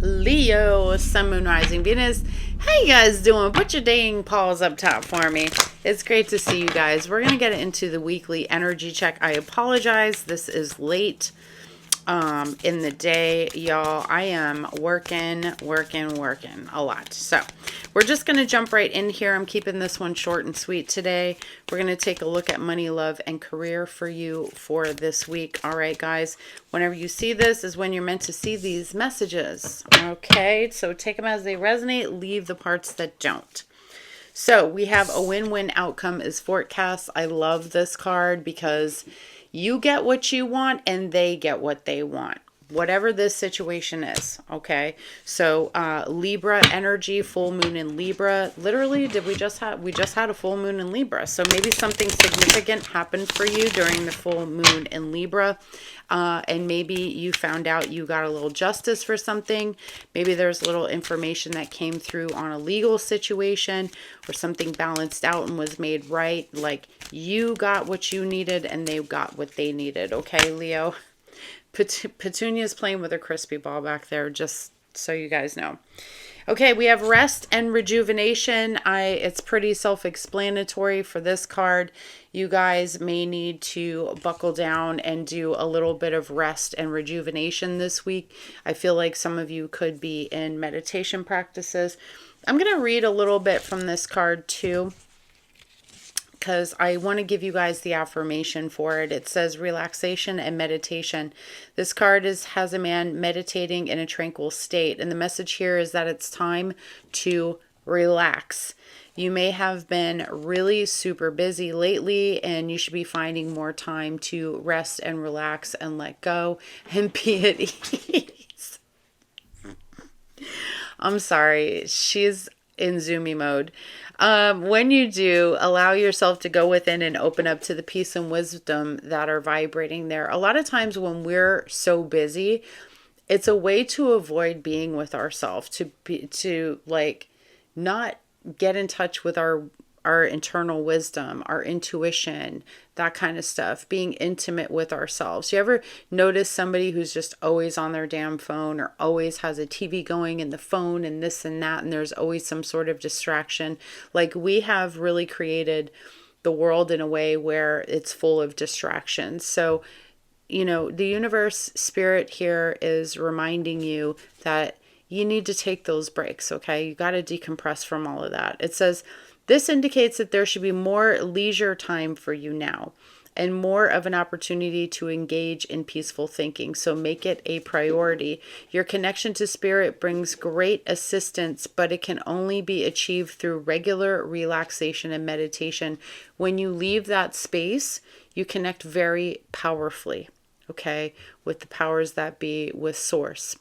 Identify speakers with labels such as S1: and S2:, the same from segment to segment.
S1: Leo, Sun, Moon, Rising, Venus. How you guys doing? Put your dang paws up top for me. It's great to see you guys. We're going to get into the weekly energy check. I apologize. This is late in the day, y'all. I am working a lot. So we're just going to jump right in here. I'm keeping this one short and sweet today. We're going to take a look at money, love, and career for you for this week. All right, guys. Whenever you see this is when you're meant to see these messages. Okay, so take them as they resonate. Leave the parts that don't. So we have a win-win outcome is forecast. I love this card because you get what you want and they get what they want. Whatever this situation is, okay? So Libra energy, full moon in Libra. Literally, we just had a full moon in Libra. So maybe something significant happened for you during the full moon in Libra. And maybe you found out you got a little justice for something. Maybe there's a little information that came through on a legal situation or something balanced out and was made right. Like you got what you needed and they got what they needed. Okay, Leo? Petunia's playing with a crispy ball back there, just so you guys know. Okay, we have rest and rejuvenation. It's pretty self-explanatory for this card. You guys may need to buckle down and do a little bit of rest and rejuvenation this week. I feel like some of you could be in meditation practices. I'm going to read a little bit from this card too, because I want to give you guys the affirmation for it. It says relaxation and meditation. This card has a man meditating in a tranquil state. And the message here is that it's time to relax. You may have been really super busy lately and you should be finding more time to rest and relax and let go and be at ease. I'm sorry. She's in zoomy mode. When you do, allow yourself to go within and open up to the peace and wisdom that are vibrating there. A lot of times when we're so busy, it's a way to avoid being with ourselves, to like not get in touch with our internal wisdom, our intuition, that kind of stuff, being intimate with ourselves. You ever notice somebody who's just always on their damn phone or always has a TV going in the phone and this and that, and there's always some sort of distraction? Like we have really created the world in a way where it's full of distractions. So, you know, the universe spirit here is reminding you that you need to take those breaks, okay? You got to decompress from all of that. It says, this indicates that there should be more leisure time for you now and more of an opportunity to engage in peaceful thinking. So make it a priority. Your connection to spirit brings great assistance, but it can only be achieved through regular relaxation and meditation. When you leave that space, you connect very powerfully, okay, with the powers that be, with source.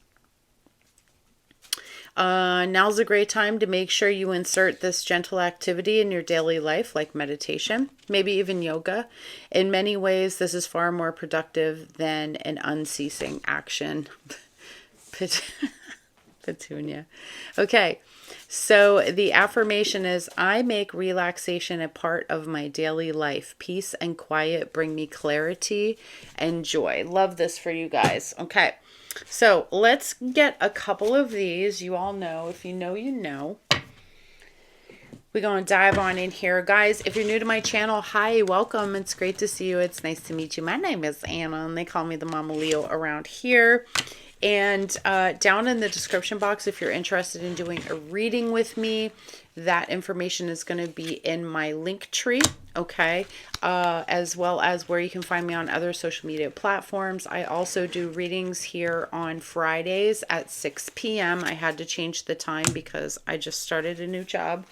S1: Now's a great time to make sure you insert this gentle activity in your daily life, like meditation, maybe even yoga. In many ways, this is far more productive than an unceasing action. Petunia. Okay, so the affirmation is, I make relaxation a part of my daily life. Peace and quiet bring me clarity and joy. Love this for you guys. Okay. So let's get a couple of these. You all know, if you know, you know. We're going to dive on in here. Guys, if you're new to my channel, hi, welcome. It's great to see you. It's nice to meet you. My name is Anna, and they call me the Mama Leo around here. And down in the description box, if you're interested in doing a reading with me, that information is going to be in my link tree, okay? As well as where you can find me on other social media platforms. I also do readings here on Fridays at 6 p.m. I had to change the time because I just started a new job.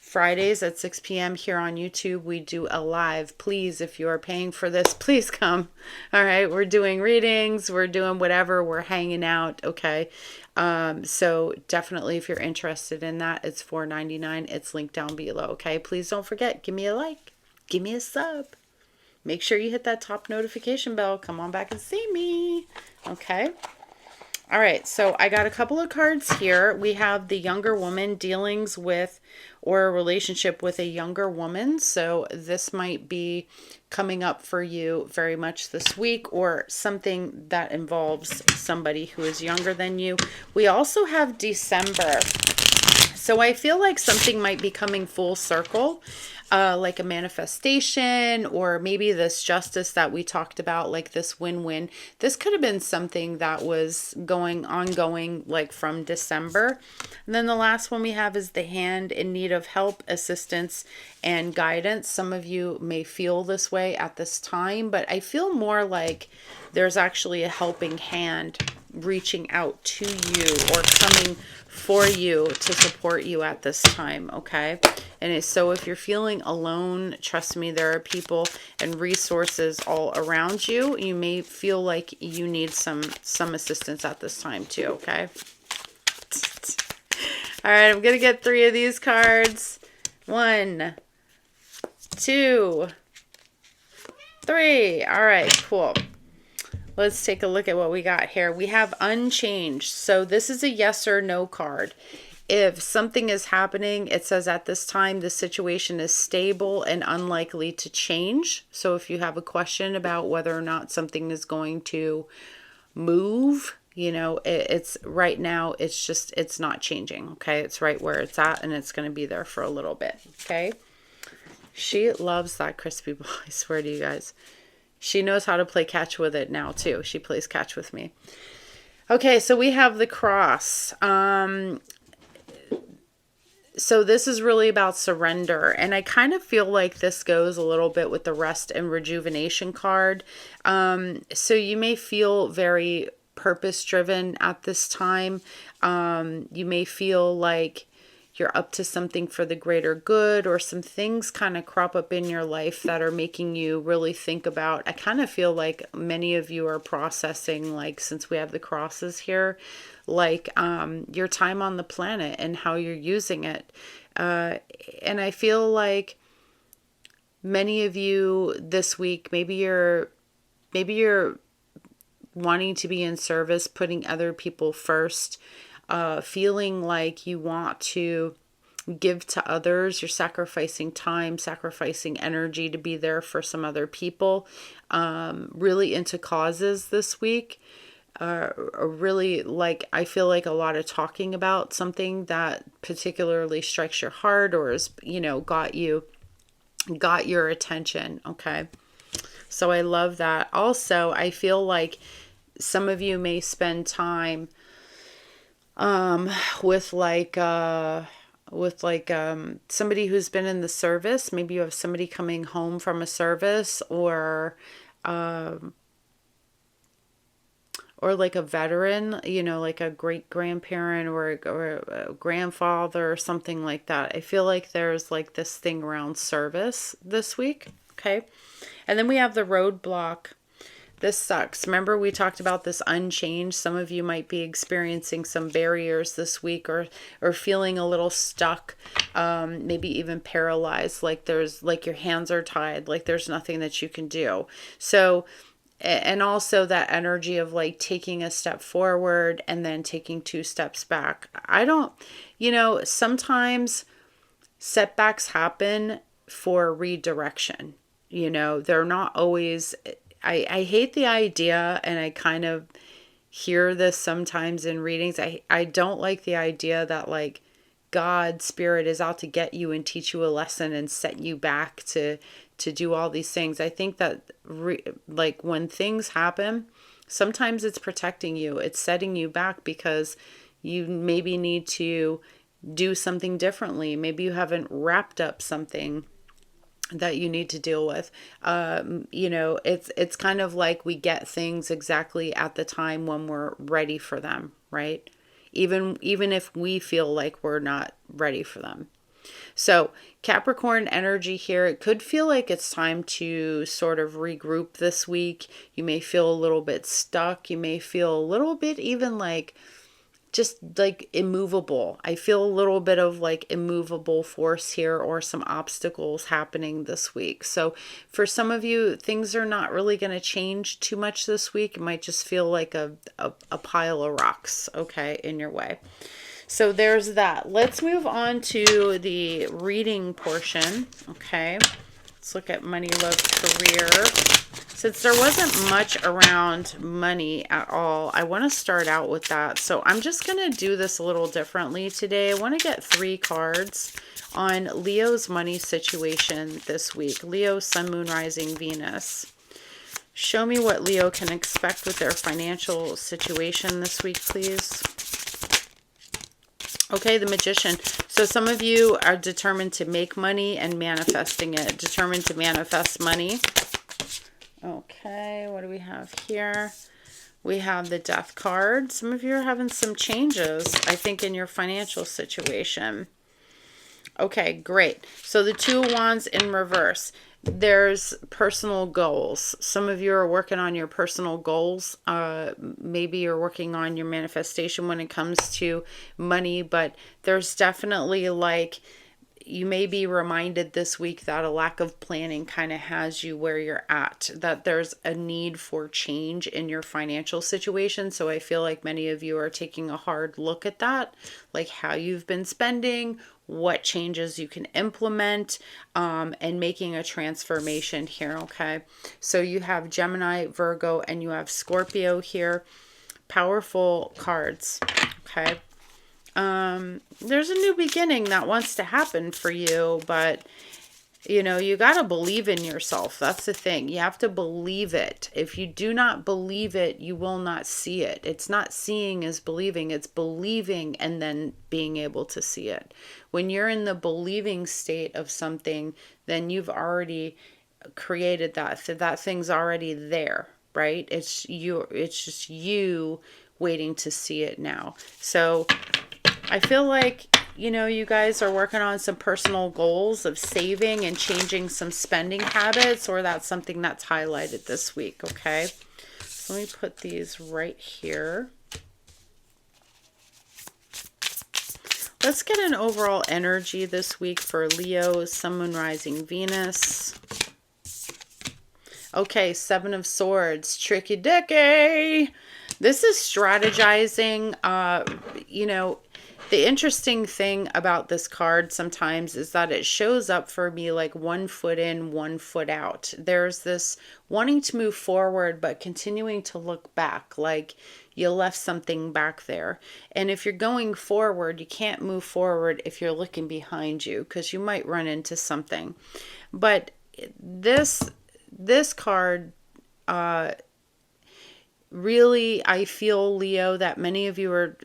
S1: Fridays at 6 p.m. here on YouTube, we do a live. Please, if you are paying for this, please come. All right, we're doing readings, we're doing whatever, we're hanging out, okay? So definitely, if you're interested in that, it's $4.99. It's linked down below, okay? Please don't forget, give me a like, give me a sub. Make sure you hit that top notification bell. Come on back and see me, okay? All right, so I got a couple of cards here. We have the younger woman, dealings with or a relationship with a younger woman. So this might be coming up for you very much this week, or something that involves somebody who is younger than you. We also have December. So I feel like something might be coming full circle, like a manifestation, or maybe this justice that we talked about, like this win-win. This could have been something that was ongoing, like from December. And then the last one we have is the hand, in need of help, assistance, and guidance. Some of you may feel this way at this time, but I feel more like there's actually a helping hand reaching out to you or coming for you to support you at this time, okay? And so if you're feeling alone, trust me, there are people and resources all around you. You may feel like you need some assistance at this time too, okay? All right, I'm going to get 3 of these cards. 1, 2, 3. All right, cool. Let's take a look at what we got here. We have unchanged. So this is a yes or no card. If something is happening, it says at this time the situation is stable and unlikely to change. So if you have a question about whether or not something is going to move, you know, it's right now, it's not changing. Okay, it's right where it's at, and it's going to be there for a little bit. Okay, she loves that crispy ball. I swear to you guys. She knows how to play catch with it now too. She plays catch with me. Okay, so we have the cross. So this is really about surrender. And I kind of feel like this goes a little bit with the rest and rejuvenation card. So you may feel very purpose driven at this time. You may feel like you're up to something for the greater good, or some things kind of crop up in your life that are making you really think about. I kind of feel like many of you are processing, like, since we have the crosses here, like your time on the planet and how you're using it. And I feel like many of you this week, maybe you're wanting to be in service, putting other people first, feeling like you want to give to others. You're sacrificing time, sacrificing energy to be there for some other people. Really into causes this week. Really, like, I feel like a lot of talking about something that particularly strikes your heart, or is, you know, got your attention. Okay. So I love that. Also, I feel like some of you may spend time with somebody who's been in the service. Maybe you have somebody coming home from a service, or like a veteran, you know, like a great grandparent or a grandfather or something like that. I feel like there's like this thing around service this week. Okay. And then we have the roadblock. This sucks. Remember, we talked about this unchanged. Some of you might be experiencing some barriers this week, or feeling a little stuck, maybe even paralyzed, like your hands are tied, like there's nothing that you can do. So, and also that energy of like taking a step forward and then taking 2 steps back. Sometimes setbacks happen for redirection. You know, they're not always... I hate the idea, and I kind of hear this sometimes in readings. I don't like the idea that like God, spirit is out to get you and teach you a lesson and set you back to do all these things. I think that like when things happen, sometimes it's protecting you. It's setting you back because you maybe need to do something differently. Maybe you haven't wrapped up something that you need to deal with. It's kind of like we get things exactly at the time when we're ready for them, right? Even if we feel like we're not ready for them. So Capricorn energy here, it could feel like it's time to sort of regroup this week. You may feel a little bit stuck. You may feel a little bit even like just like immovable. I feel a little bit of like immovable force here, or some obstacles happening this week. So for some of you, things are not really going to change too much this week. It might just feel like a pile of rocks, okay, in your way. So there's that. Let's move on to the reading portion, okay? Let's look at money, love, career. Since there wasn't much around money at all, I want to start out with that. So I'm just going to do this a little differently today. I want to get 3 cards on Leo's money situation this week. Leo, Sun, Moon, Rising, Venus. Show me what Leo can expect with their financial situation this week, please. Okay, the Magician. So some of you are determined to make money and manifesting it. Determined to manifest money. Okay, what do we have here? We have the Death card. Some of you are having some changes, I think, in your financial situation. Okay, great. So the 2 of Wands in reverse. There's personal goals. Some of you are working on your personal goals. Maybe you're working on your manifestation when it comes to money, but there's definitely like, you may be reminded this week that a lack of planning kind of has you where you're at, that there's a need for change in your financial situation. So I feel like many of you are taking a hard look at that, like how you've been spending, what changes you can implement, and making a transformation here, okay? So you have Gemini, Virgo, and you have Scorpio here. Powerful cards, okay? There's a new beginning that wants to happen for you, but you know, you got to believe in yourself. That's the thing. You have to believe it. If you do not believe it, you will not see it. It's not seeing is believing. It's believing and then being able to see it. When you're in the believing state of something, then you've already created that. So that thing's already there, right? It's just you waiting to see it now. So I feel like, you know, you guys are working on some personal goals of saving and changing some spending habits, or that's something that's highlighted this week, okay? So let me put these right here. Let's get an overall energy this week for Leo, Sun, Moon, Rising, Venus. Okay, 7 of Swords, tricky dicky. This is strategizing. You know, the interesting thing about this card sometimes is that it shows up for me like 1 foot in, 1 foot out. There's this wanting to move forward, but continuing to look back, like you left something back there. And if you're going forward, you can't move forward if you're looking behind you, because you might run into something. But this card, really, I feel, Leo, that many of you are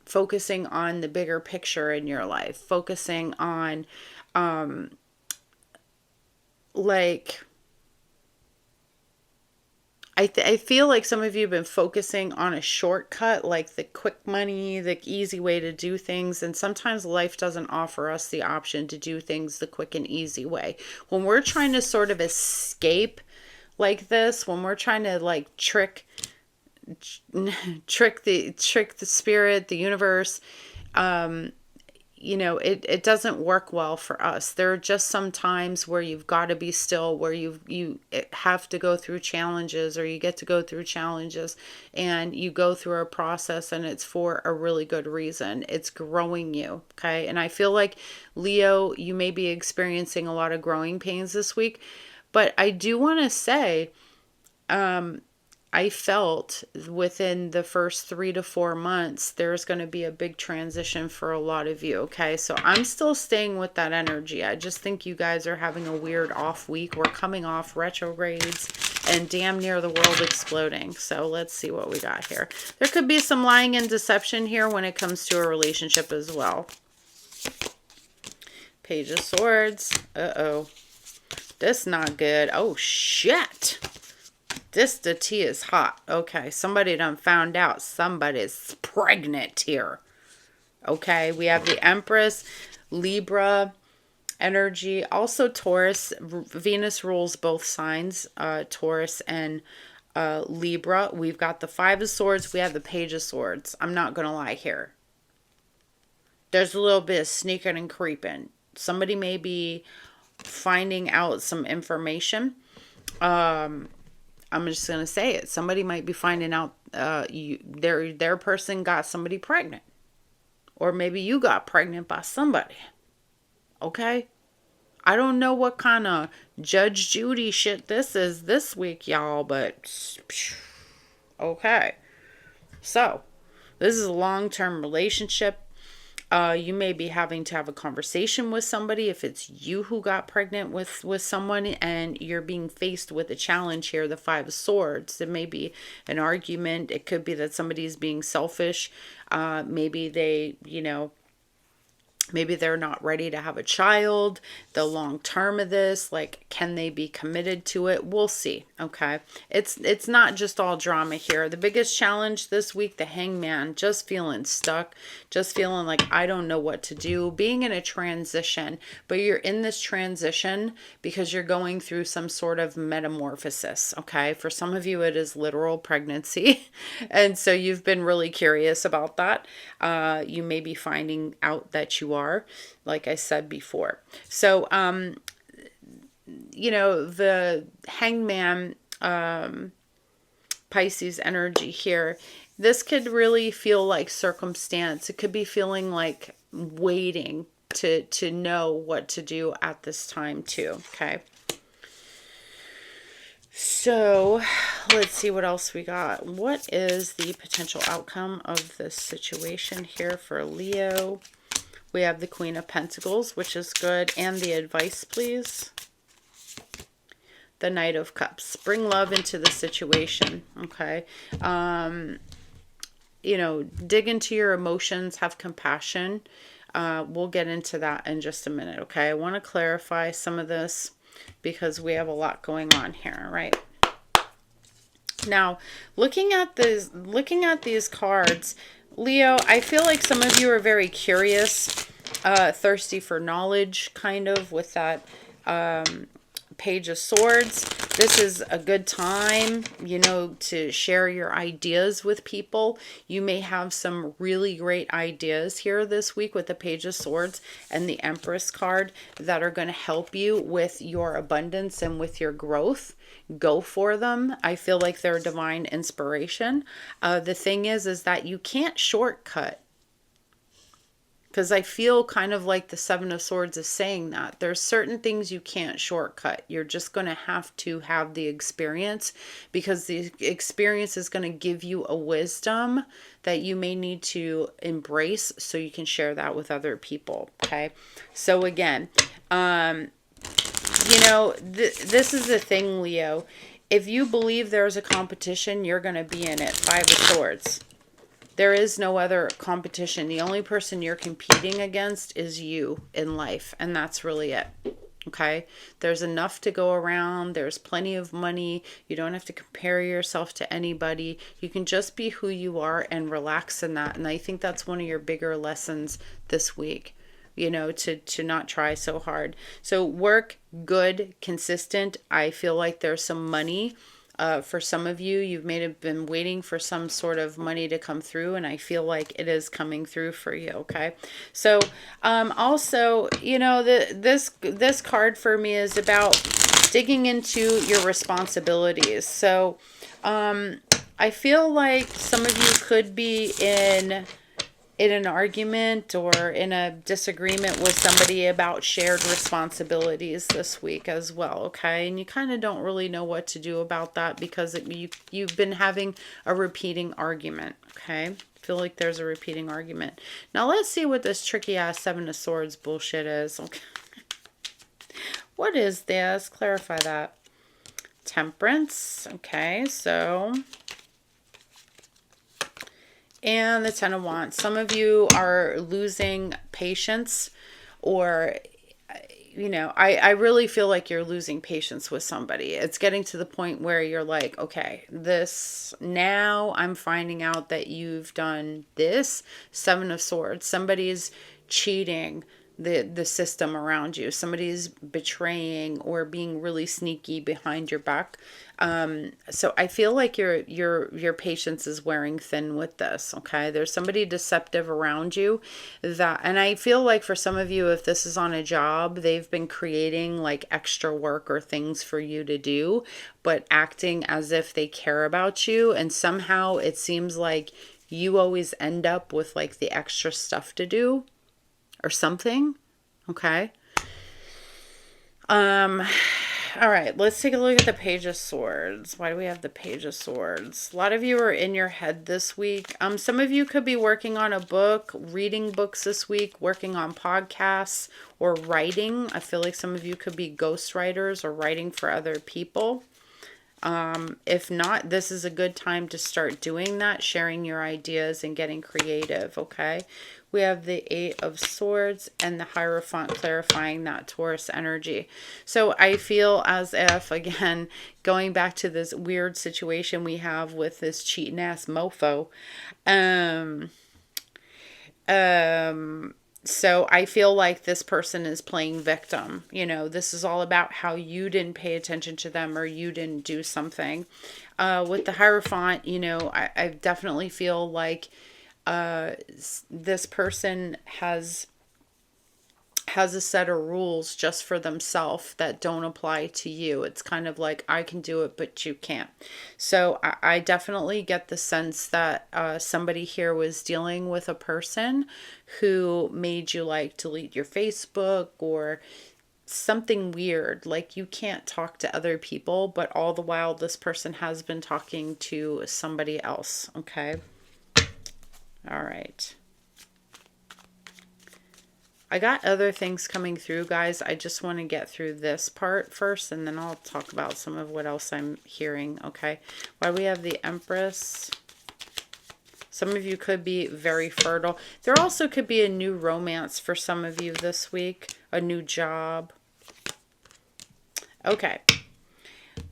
S1: focusing on the bigger picture in your life, focusing on, like, I feel like some of you have been focusing on a shortcut, like the quick money, the easy way to do things. And sometimes life doesn't offer us the option to do things the quick and easy way. When we're trying to sort of escape like this, when we're trying to like trick the spirit, the universe, you know, it doesn't work well for us. There are just some times where you've got to be still, where you have to go through challenges, or you get to go through challenges, and you go through a process, and it's for a really good reason. It's growing you, okay? And I feel like, Leo, you may be experiencing a lot of growing pains this week, but I do want to say, I felt within the first 3 to 4 months, there's going to be a big transition for a lot of you, okay? So I'm still staying with that energy. I just think you guys are having a weird off week. We're coming off retrogrades and damn near the world exploding. So let's see what we got here. There could be some lying and deception here when it comes to a relationship as well. Page of Swords. Uh-oh. This not good. Oh, shit. The tea is hot. Okay, somebody done found out somebody's pregnant here. Okay, we have the Empress, Libra energy, also Taurus. Venus rules both signs, Taurus and Libra. We've got the Five of Swords. We have the Page of Swords. I'm not going to lie here. There's a little bit of sneaking and creeping. Somebody may be finding out some information. I'm just going to say it. Somebody might be finding out their person got somebody pregnant. Or maybe you got pregnant by somebody. Okay? I don't know what kind of Judge Judy shit this is this week, y'all, but okay. So, this is a long-term relationship. You may be having to have a conversation with somebody if it's you who got pregnant with someone and you're being faced with a challenge here, the Five of Swords. It may be an argument. It could be that somebody's being selfish. Maybe maybe they're not ready to have a child. The long term of this, like, can they be committed to it? We'll see. Okay. It's not just all drama here. The biggest challenge this week, the Hangman, just feeling stuck, just feeling like I don't know what to do, being in a transition, but you're in this transition because you're going through some sort of metamorphosis. Okay. For some of you, it is literal pregnancy. And so you've been really curious about that. You may be finding out that you are, like I said before. So, the Hangman, Pisces energy here, this could really feel like circumstance. It could be feeling like waiting to know what to do at this time too. Okay. So let's see what else we got. What is the potential outcome of this situation here for Leo? We have the Queen of Pentacles, which is good. And the advice, please. The Knight of Cups. Bring love into the situation. Okay. Dig into your emotions. Have compassion. We'll get into that in just a minute. Okay. I want to clarify some of this because we have a lot going on here, right? Now, looking at these cards, Leo, I feel like some of you are very curious, thirsty for knowledge, kind of, with that Page of Swords. This is a good time, to share your ideas with people. You may have some really great ideas here this week with the Page of Swords and the Empress card that are going to help you with your abundance and with your growth. Go for them. I feel like they're divine inspiration. The thing is that you can't shortcut. Because I feel kind of like the Seven of Swords is saying that. There's certain things you can't shortcut. You're just going to have the experience, because the experience is going to give you a wisdom that you may need to embrace so you can share that with other people. Okay. So again, this is the thing, Leo. If you believe there's a competition, you're going to be in it. Five of Swords. There is no other competition. The only person you're competing against is you in life. And that's really it. Okay. There's enough to go around. There's plenty of money. You don't have to compare yourself to anybody. You can just be who you are and relax in that. And I think that's one of your bigger lessons this week, to not try so hard. So work good, consistent. I feel like there's some money. For some of you, you may have been waiting for some sort of money to come through, and I feel like it is coming through for you. Okay. So, also, this card for me is about digging into your responsibilities. So, I feel like some of you could be in an argument or in a disagreement with somebody about shared responsibilities this week as well, okay? And you kind of don't really know what to do about that because you've been having a repeating argument, okay? I feel like there's a repeating argument. Now let's see what this tricky-ass Seven of Swords bullshit is, okay? What is this? Clarify that. Temperance, okay, so... And the Ten of Wands. Some of you are losing patience, or, I really feel like you're losing patience with somebody. It's getting to the point where you're like, okay, now I'm finding out that you've done this. Seven of Swords. Somebody's cheating. the system around you. Somebody's betraying or being really sneaky behind your back. So I feel like your patience is wearing thin with this. Okay, there's somebody deceptive around you that, and I feel like for some of you, if this is on a job, they've been creating like extra work or things for you to do, but acting as if they care about you, and somehow it seems like you always end up with like the extra stuff to do or something. Okay. All right, let's take a look at the Page of Swords. Why do we have the Page of Swords? A lot of you are in your head this week. Some of you could be working on a book, reading books this week, working on podcasts, or writing. I feel like some of you could be ghostwriters or writing for other people. If not, this is a good time to start doing that, sharing your ideas and getting creative, okay? We have the Eight of Swords and the Hierophant clarifying that Taurus energy. So I feel as if, again, going back to this weird situation we have with this cheating ass mofo, so I feel like this person is playing victim. You know, this is all about how you didn't pay attention to them or you didn't do something. With the Hierophant, you know, I definitely feel like this person has a set of rules just for themselves that don't apply to you. It's kind of like, I can do it, but you can't. So I definitely get the sense that somebody here was dealing with a person who made you like delete your Facebook or something weird. Like you can't talk to other people, but all the while this person has been talking to somebody else. Okay. All right. I got other things coming through, guys. I just want to get through this part first, and then I'll talk about some of what else I'm hearing, okay? Why we have the Empress. Some of you could be very fertile. There also could be a new romance for some of you this week, a new job. Okay.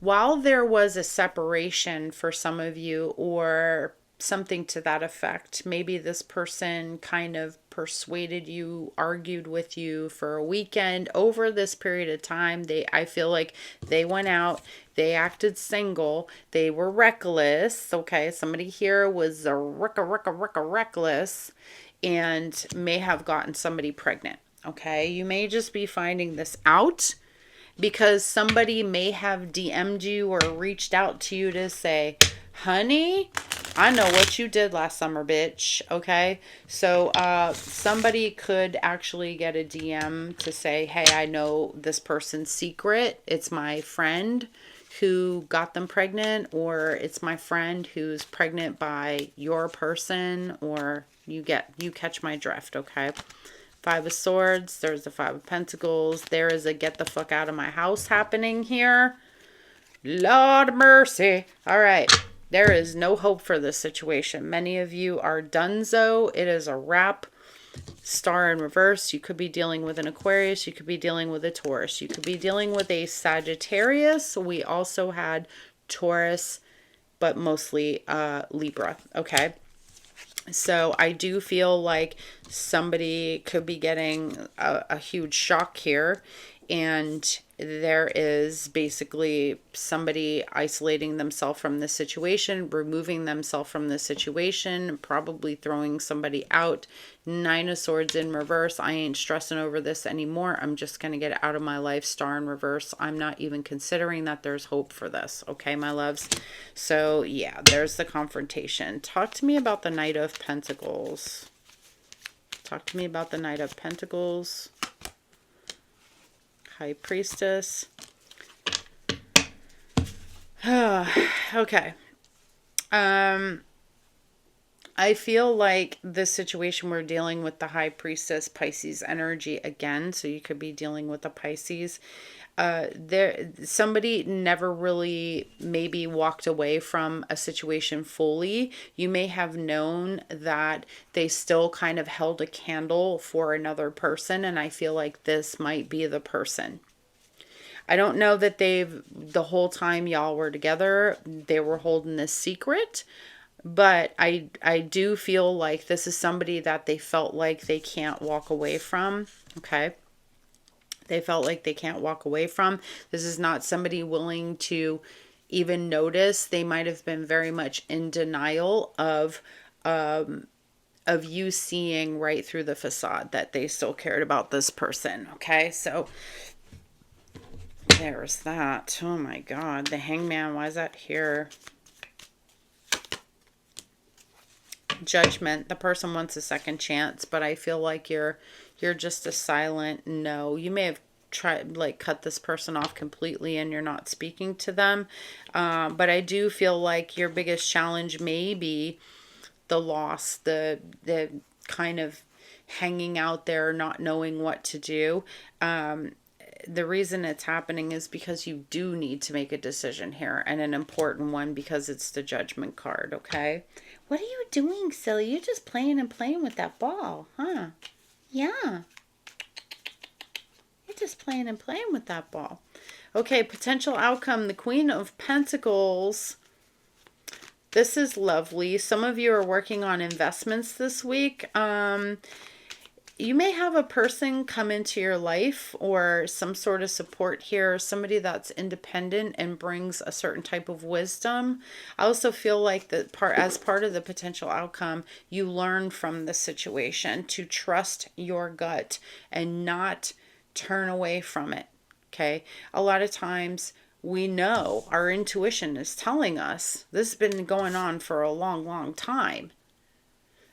S1: While there was a separation for some of you, or something to that effect, maybe this person kind of persuaded you, argued with you for a weekend over this period of time. I feel like they went out, they acted single, they were reckless. Okay, somebody here was a reckless and may have gotten somebody pregnant. Okay, you may just be finding this out because somebody may have DM'd you or reached out to you to say, honey, I know what you did last summer, bitch. Okay. So, somebody could actually get a DM to say, hey, I know this person's secret. It's my friend who got them pregnant, or it's my friend who's pregnant by your person, or you catch my drift. Okay. Five of Swords. There's the Five of Pentacles. There is a get the fuck out of my house happening here. Lord mercy. All right. There is no hope for this situation. Many of you are donezo. It is a wrap. Star in reverse. You could be dealing with an Aquarius. You could be dealing with a Taurus. You could be dealing with a Sagittarius. We also had Taurus, but mostly Libra. Okay. So I do feel like somebody could be getting a huge shock here. And there is basically somebody isolating themselves from this situation, removing themselves from this situation, probably throwing somebody out. Nine of Swords in reverse. I ain't stressing over this anymore. I'm just going to get out of my life. Star in reverse. I'm not even considering that there's hope for this. Okay, my loves. So yeah, there's the confrontation. Talk to me about the Knight of Pentacles. Talk to me about the Knight of Pentacles. High Priestess. Okay. I feel like this situation we're dealing with the High Priestess Pisces energy again. So you could be dealing with a Pisces. Somebody never really maybe walked away from a situation fully. You may have known that they still kind of held a candle for another person, and I feel like this might be the person. I don't know that the whole time y'all were together, they were holding this secret, But I do feel like this is somebody that they felt like they can't walk away from. Okay. They felt like they can't walk away from. This is not somebody willing to even notice. They might have been very much in denial of you seeing right through the facade that they still cared about this person. Okay, so there's that. Oh my God, the Hangman, why is that here? Judgment. The person wants a second chance, but I feel like you're just a silent no. You may have tried like cut this person off completely and you're not speaking to them. But I do feel like your biggest challenge may be the loss, the kind of hanging out there, not knowing what to do. The reason it's happening is because you do need to make a decision here, and an important one, because it's the Judgment card. Okay, what are you doing, silly? You're just playing and playing with that ball, huh? Yeah, you're just playing and playing with that ball. Okay, potential outcome, the Queen of Pentacles. This is lovely. Some of you are working on investments this week. You may have a person come into your life or some sort of support here, somebody that's independent and brings a certain type of wisdom. I also feel like that as part of the potential outcome, you learn from the situation to trust your gut and not turn away from it. Okay. A lot of times we know our intuition is telling us this has been going on for a long, long time.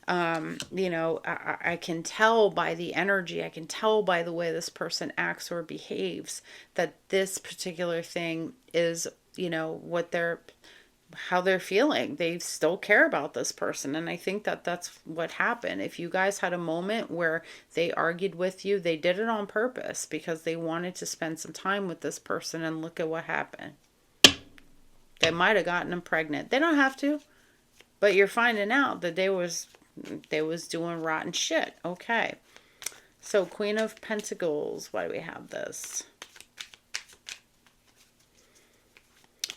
S1: I can tell by the energy, I can tell by the way this person acts or behaves that this particular thing is, how they're feeling. They still care about this person. And I think that that's what happened. If you guys had a moment where they argued with you, they did it on purpose because they wanted to spend some time with this person, and look at what happened. They might have gotten them pregnant. They don't have to, but you're finding out that they was doing rotten shit. Okay. So Queen of Pentacles. Why do we have this?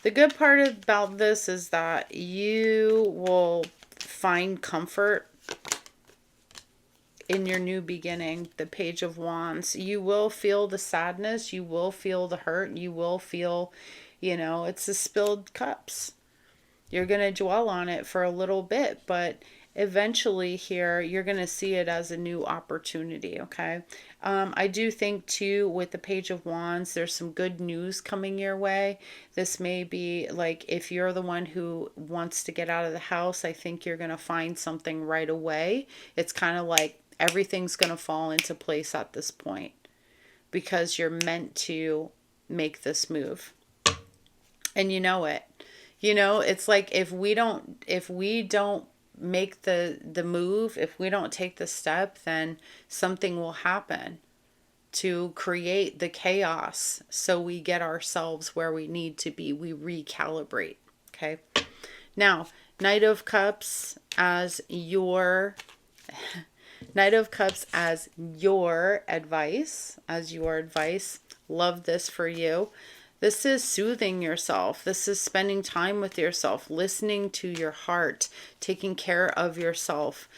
S1: The good part about this is that you will find comfort in your new beginning. The Page of Wands. You will feel the sadness. You will feel the hurt. You will feel, it's the spilled cups. You're going to dwell on it for a little bit, but eventually here you're going to see it as a new opportunity. Okay. I do think too, with the Page of Wands, there's some good news coming your way. This may be like, if you're the one who wants to get out of the house, I think you're going to find something right away. It's kind of like everything's going to fall into place at this point because you're meant to make this move, and you know it. It's like if we don't make the move, if we don't take the step, then something will happen to create the chaos, so we get ourselves where we need to be. We recalibrate. Okay. Now, Knight of Cups as your advice, Love this for you. This is soothing yourself. This is spending time with yourself, listening to your heart, taking care of yourself,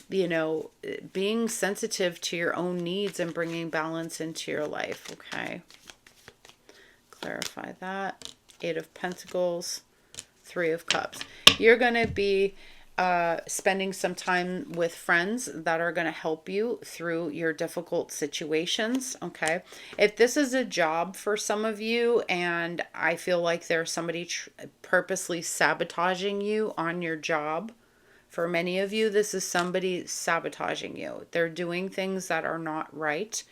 S1: being sensitive to your own needs and bringing balance into your life. Okay. Clarify that. 8 of Pentacles, 3 of Cups. You're going to be spending some time with friends that are going to help you through your difficult situations. Okay. If this is a job for some of you, and I feel like there's somebody purposely sabotaging you on your job, for many of you, this is somebody sabotaging you. They're doing things that are not right.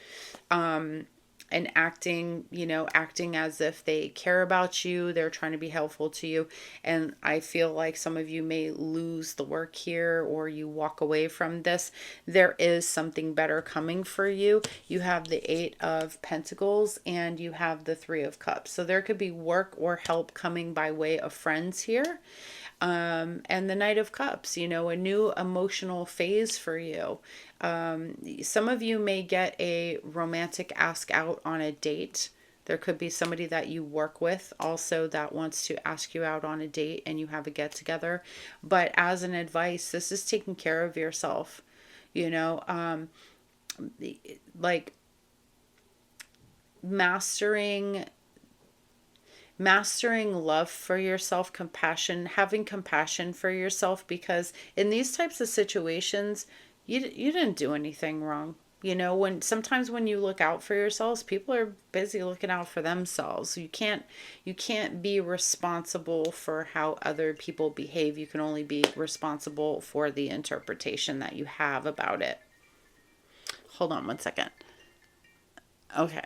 S1: And acting as if they care about you. They're trying to be helpful to you. And I feel like some of you may lose the work here, or you walk away from this. There is something better coming for you. You have the 8 of Pentacles and you have the 3 of Cups. So there could be work or help coming by way of friends here. And the Knight of Cups, a new emotional phase for you. Some of you may get a romantic ask out on a date There could be somebody that you work with also that wants to ask you out on a date and you have a get together. But as an advice, this is taking care of yourself, you know, like mastering love for yourself, compassion, having compassion for yourself, because in these types of situations, you didn't do anything wrong. You know, when you look out for yourselves, people are busy looking out for themselves. You can't be responsible for how other people behave. You can only be responsible for the interpretation that you have about it. Hold on one second. Okay.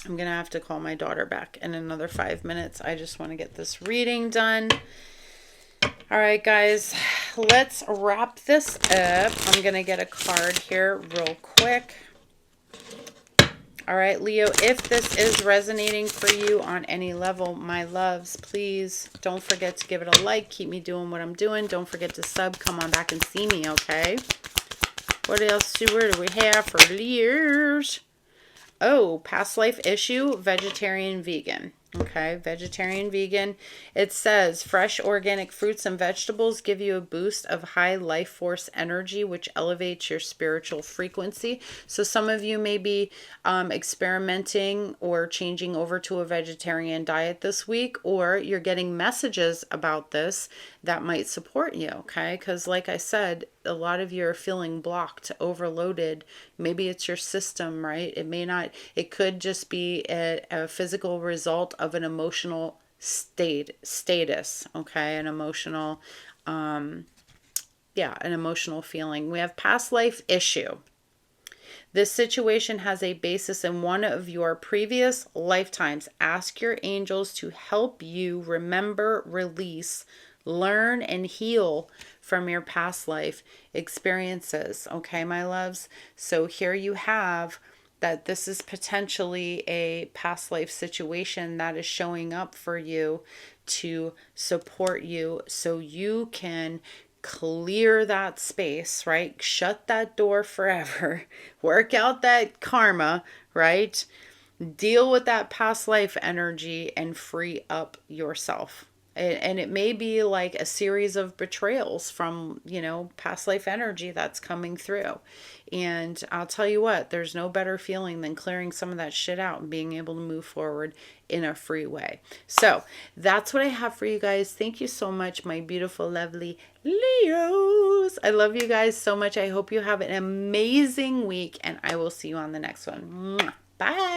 S1: I'm going to have to call my daughter back in another 5 minutes. I just want to get this reading done. All right, guys, let's wrap this up. I'm going to get a card here real quick. All right, Leo, if this is resonating for you on any level, my loves, please don't forget to give it a like. Keep me doing what I'm doing. Don't forget to sub. Come on back and see me, okay? What else do we have for Leos? Oh, past life issue, vegetarian, vegan. Okay, vegetarian, vegan. It says fresh organic fruits and vegetables give you a boost of high life force energy, which elevates your spiritual frequency. So some of you may be experimenting or changing over to a vegetarian diet this week, or you're getting messages about this that might support you, okay? Because like I said, a lot of you are feeling blocked, overloaded. Maybe it's your system, right? It could just be a physical result of an emotional status, okay? An emotional, an emotional feeling. We have past life issue. This situation has a basis in one of your previous lifetimes. Ask your angels to help you remember, release, learn, and heal from your past life experiences. Okay, my loves? So here you have that this is potentially a past life situation that is showing up for you to support you so you can clear that space, right? Shut that door forever. Work out that karma, right? Deal with that past life energy and free up yourself. And it may be like a series of betrayals from, past life energy that's coming through. And I'll tell you what, there's no better feeling than clearing some of that shit out and being able to move forward in a free way. So that's what I have for you guys. Thank you so much, my beautiful, lovely Leos. I love you guys so much. I hope you have an amazing week, and I will see you on the next one. Bye.